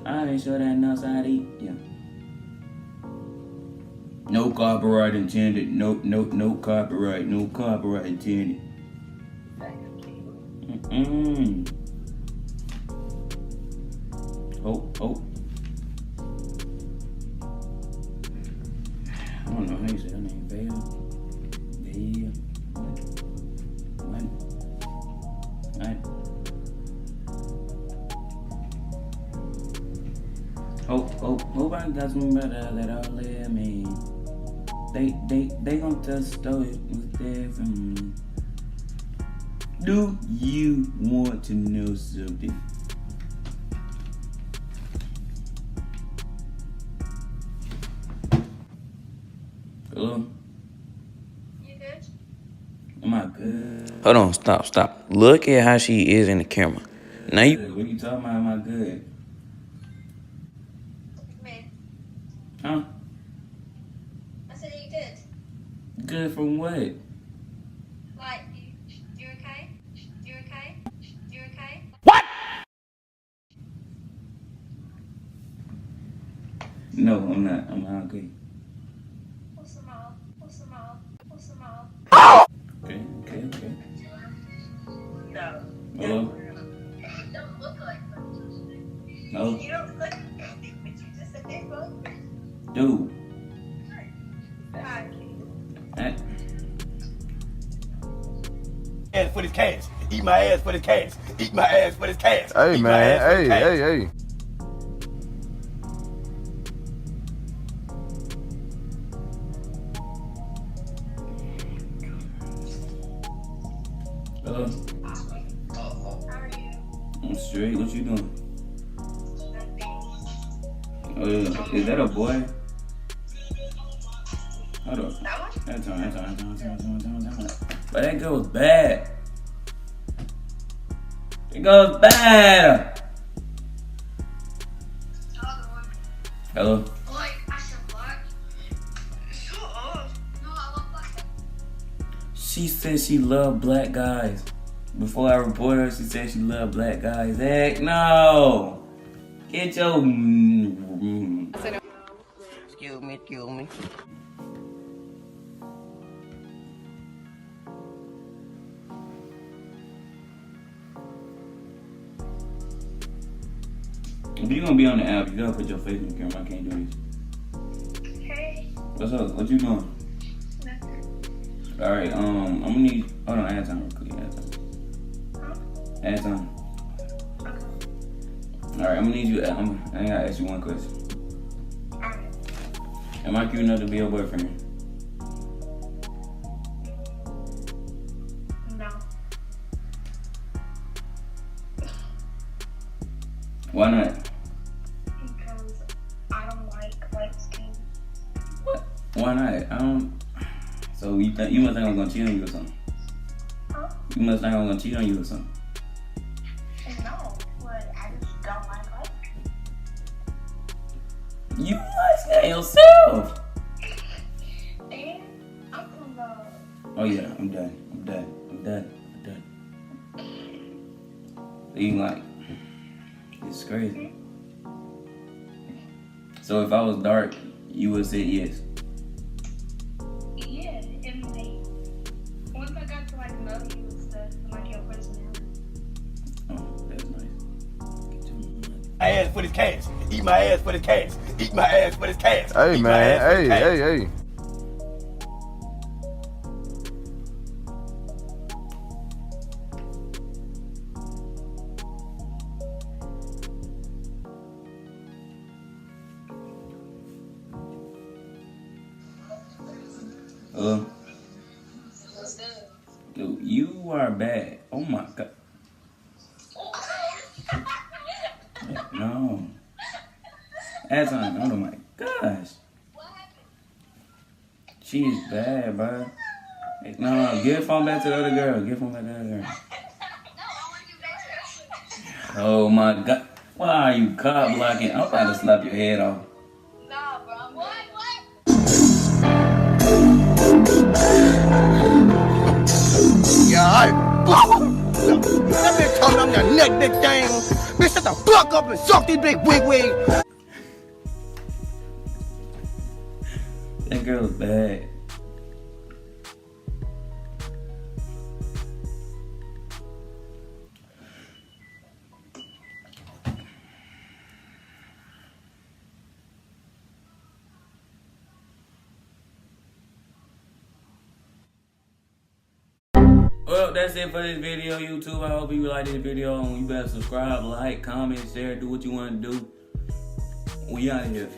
I ain't sure that nuts I'd eat. Yeah. No copyright intended. No copyright. No copyright intended. Oh. I don't know how you say her name. Vale. Hope I got some better that I'll let me. They gon' tell the story with different. Do you want to know something? Hello? You good? Am I good? Hold on, stop. Look at how she is in the camera. Now you. What you talking about? Am I good? Me. Huh? I said, are you good? Good from what? Like, you okay? You okay? You okay? What? No, I'm not. I'm not okay. What's the matter? Okay. No. Hello? You don't look like that. No? You don't look like that. You just said they both. Dude. Hi. Ass for this cash. Eat my ass for this cash. Eat my ass for this cash. Hey, Eat my man. ass for this cash. Hey. Hello? How are you? I'm straight. What you doing? Nothing. Is that a boy? Hold on. That one? That's on. But that goes bad. It goes bad. Hello? Like, I said black. Shut up. No, I love black. She said she loved black guys. Before I reported her, she said she loved black guys. Heck no. Get your... Excuse me. If you're gonna be on the app, you gotta put your face in the camera. I can't do this. Hey. What's up? What you doing? Nothing. Alright, I'm gonna need... Hold on, add time real quick. Huh? Add time. Okay. Alright, I'm gonna need you... I gotta ask you one question. Alright. Am I cute enough to be your boyfriend? No. Why not? Because I don't like light skin. What? Why not? I don't... So you must think I'm gonna cheat on you or something? Huh? You must think I'm gonna cheat on you or something? No, but I just don't like light skin. You like that yourself! And I'm from the... Oh yeah, I'm done. You like... It's crazy. So if I was dark, you would say yes. Yeah, and like, once I got to like know you and stuff, and like your personality. Oh, that's nice. Get your money. Ass for this cash. Eat my ass for this cash. Eat my ass for this cash. Hey, Eat my man. ass for this cash. Hey. What's up? Dude, you are bad. Oh my god. No. That's on. Oh my gosh. What happened? She is bad, bro. No, give the phone back to the other girl. Give the phone back to the other girl. No, I want to give back to her. Oh my god. Why are you cop blocking? I'm about to slap your head off. Nah, bro. What? Yeah, I. That bitch told him on your neck, big thing. Bitch, shut the fuck up and suck this big wig. That girl was bad. Well, that's it for this video, YouTube. I hope you liked this video. You better subscribe, like, comment, share, do what you want to do. We out of here.